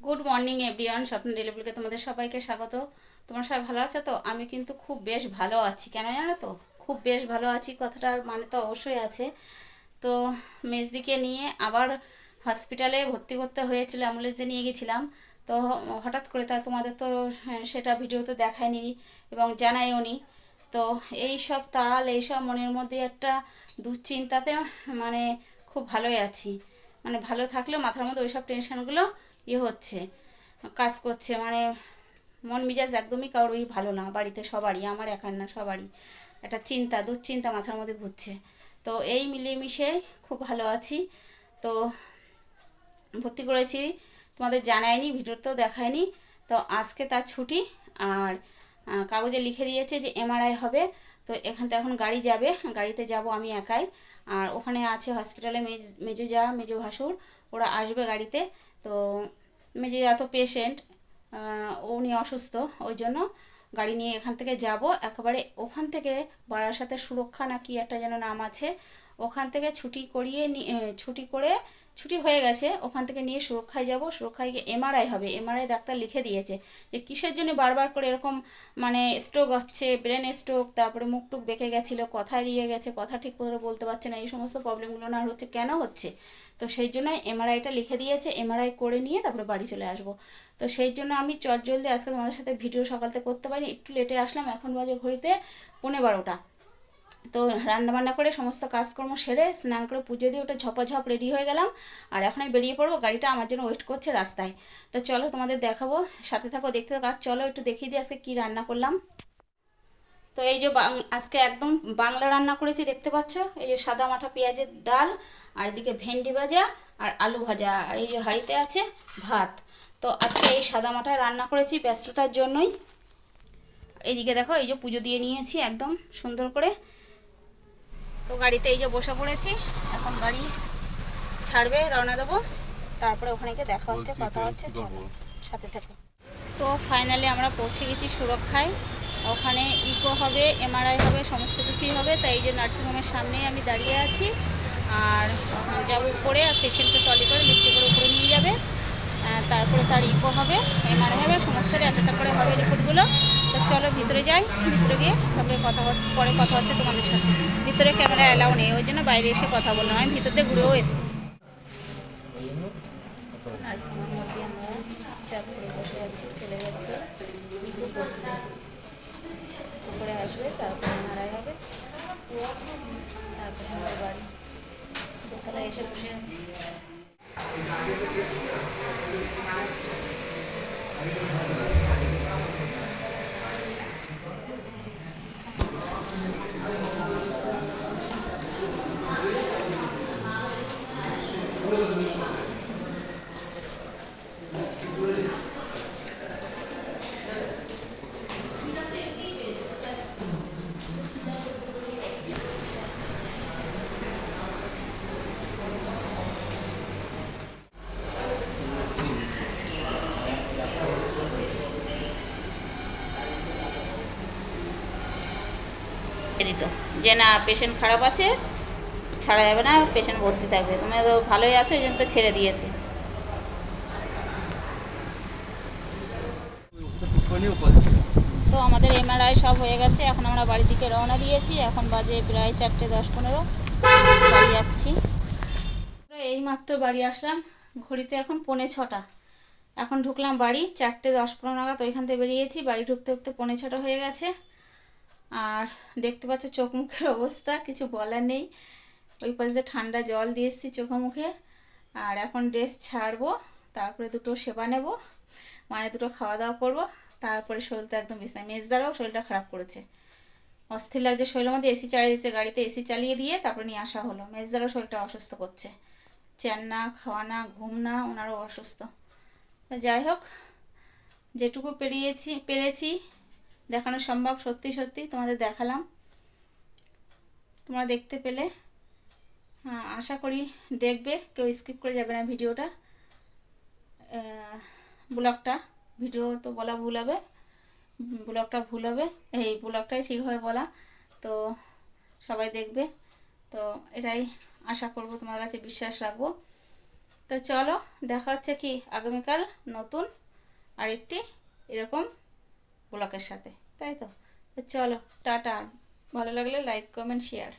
Good morning everyone, স্বপ্ন daily ব্লগে তোমাদের সবাইকে স্বাগত। তোমরা সবাই ভালো আছো তো? আমি কিন্তু খুব বেশ ভালো আছি। কেন জানো তো? খুব বেশ ভালো আছি কথাটার মানে তো অবশ্যই আছে। তো মেজদিকে নিয়ে আবার হসপিটালে ভর্তি করতে হয়েছিল, অ্যাম্বুলেন্সে নিয়ে গেছিলাম। তো হঠাৎ করে তা তোমাদের তো সেটা ভিডিওতে দেখায়নি এবং জানাইও নি। তো এই সব তাল এইসব মনের মধ্যে একটা দুশ্চিন্তাতে মানে খুব ভালোই আছি। মানে ভালো থাকলেও মাথার মধ্যে ওইসব টেনশনগুলো হচ্ছে, কাজ করছে। মানে মন মেজাজ একদমই কারোরই ভালো না, বাড়িতে সবারই, আমার একার না, সবারই একটা চিন্তা দুশ্চিন্তা মাথার মধ্যে ঘুরছে। তো এই মিলিয়ে মিশে খুব ভালো আছি। তো ভর্তি করেছি, তোমাদের জানায়নি, ভিডিওতেও দেখায়নি। তো আজকে তার ছুটি। আর কাগজে লিখে দিয়েছে যে এমআরআই হবে। তো এখান থেকে এখন গাড়ি যাবে, গাড়িতে যাব আমি একাই। আর ওখানে আছে হসপিটালে মেজো যা মেজো ভাসুর, ওরা আসবে গাড়িতে। তো মেজো যা তো পেশেন্ট, উনি অসুস্থ, ওই জন্য গাড়ি নিয়ে এখান থেকে যাব একেবারে। ওখান থেকে বারাসাতে সুরক্ষা না কি একটা যেন নাম আছে, ওখান থেকে ছুটি করিয়ে ছুটি করে, ছুটি হয়ে গেছে, ওখান থেকে নিয়ে সুরক্ষায় যাব। সুরক্ষায় গিয়ে এমআরআই হবে। এমআরআই ডাক্তার লিখে দিয়েছে যে কিসের জন্য বারবার করে এরকম মানে স্ট্রোক হচ্ছে, ব্রেন স্ট্রোক, তারপরে মুখ টুক বেঁকে গেছিলো, কথা এড়িয়ে গেছে, কথা ঠিক করে বলতে পারছে না, এই সমস্ত প্রবলেমগুলো না হচ্ছে, কেন হচ্ছে। তো সেই জন্য এমআরআইটা লিখে দিয়েছে, এমআরআই করে নিয়ে তারপরে বাড়ি চলে আসবো। তো সেই জন্য আমি চটজলদি আজকে তোমাদের সাথে ভিডিও সকালতে করতে পারিনি, একটু লেটে আসলাম। এখন বাজে ঘড়িতে 11:30। তো রান্নাবান্না করে সমস্ত কাজকর্ম সেরে স্নান করে পুজো দিয়ে ওটা ঝপাঝপ রেডি হয়ে গেলাম। আর এখন আমি বেরিয়ে পড়বো, গাড়িটা আমার জন্য ওয়েট করছে রাস্তায়। তো চলো তোমাদের দেখাবো, সাথে থাকো, দেখতে থাকো। আর চলো একটু দেখিয়ে দিই আজকে কী রান্না করলাম। তো এই যে আজকে একদম বাংলা রান্না করেছি, দেখতে পাচ্ছ। এই যে সাদা মাঠা পেঁয়াজের ডাল, আর এদিকে ভেন্ডি ভাজা আর আলু ভাজা, আর এই যে হাঁড়িতে আছে ভাত। তো আজকে এই সাদা মাঠা রান্না করেছি ব্যস্ততার জন্যই। এইদিকে দেখো, এই যে পুজো দিয়ে নিয়েছি একদম সুন্দর করে। তো গাড়িতে এই যে বসে পড়েছি, এখন গাড়ি ছাড়বে, রওনা দেবো। তারপরে ওখানে গিয়ে দেখা হচ্ছে, কথা হচ্ছে, চলো সাথে থাকো। তো ফাইনালি আমরা পৌঁছে গেছি সুরক্ষায়। ওখানে ইকো হবে, এমআরআই হবে, সমস্ত কিছুই হবে। তাই এই যে নার্সিংহোমের সামনেই আমি দাঁড়িয়ে আছি। আর যাবো উপরে, আর পেশেন্টকে ট্রলি করে লিফটে করে উপরে নিয়ে যাবে। তারপরে তার ইকো হবে, এমআরআই হবে, সমস্ত একটা করে হবে রিপোর্টগুলো। তো চলো ভিতরে যাই, ভিতরে গিয়ে তারপরে পরে কথা হচ্ছে তোমাদের সাথে। ভিতরে ক্যামেরা অ্যালাউ নেই, ওই জন্য বাইরে এসে কথা বললাম। আমি ভিতর দিয়ে ঘুরেও এসেছি। নার্সিংহোমের মধ্যে আমরা চুপচাপ করে বসে আছি, চলে গেছে ইকো করতে। উপরে আসবে, তারপরে এমআরআই হবে, তারপরে আমাদের বাড়ি। দোতলায় এসে বসে আছি। দিত যে না, পেশেন্ট খারাপ আছে, ছাড়া যাবে না, পেশেন্ট ভর্তি থাকবে, তুমি তো ভালোই আছো, এই জন্য তো ছেড়ে দিয়েছে। তো আমাদের এমআরআই সব হয়ে গেছে, এখন আমরা বাড়ির দিকে রওনা দিয়েছি। এখন বাজে প্রায় 4:10-15, বাড়ি যাচ্ছি। এইমাত্র বাড়ি আসলাম, ঘড়িতে এখন 5:45। এখন ঢুকলাম বাড়ি 4:10-15 নাগাদ, ওইখান থেকে বেরিয়েছি। বাড়ি ঢুকতে ঢুকতে 5:45 হয়ে গেছে। আর দেখতে পাচ্ছ চোখ মুখের অবস্থা, কিছু বলার নেই। ওই পাশে দিয়ে ঠান্ডা জল দিয়ে এসেছি চোখে মুখে। আর এখন ড্রেস ছাড়বো, তারপরে দুটো সেবা নেব, মানে দুটো খাওয়া দাওয়া করবো। তারপরে শরীরটা একদম বিছানায়, মেজদারও শরীরটা খারাপ করেছে, অস্থির লাগছে শরীরের মধ্যে। এসি চালিয়ে দিচ্ছে, গাড়িতে এসি চালিয়ে দিয়ে তারপরে নিয়ে আসা হলো। মেজদারও শরীরটা অসুস্থ করছে, চ্যান না, খাওয়া না, ঘুম না, ওনারও অসুস্থ। যাই হোক, যেটুকু পেরেছি দেখানো সম্ভব, সত্যি সত্যি তোমাদের দেখালাম। তোমরা দেখতে পেলে, আশা করি দেখবে, কেউ স্কিপ করে যাবে না ভিডিওটা, ব্লগটা। ভিডিও তো বলা ভুল হবে, ব্লগটা ভুল হবে, এই ব্লগটাই ঠিক হবে বলা। তো সবাই দেখবে, তো এটাই আশা করব, তোমার কাছে বিশ্বাস রাখবো। তো চলো, দেখা হচ্ছে কি আগামীকাল নতুন আরেকটি এরকম ব্লগের সাথে, তাই তো। তো চলো, টাটা। ভালো লাগলে লাইক কমেন্ট শেয়ার।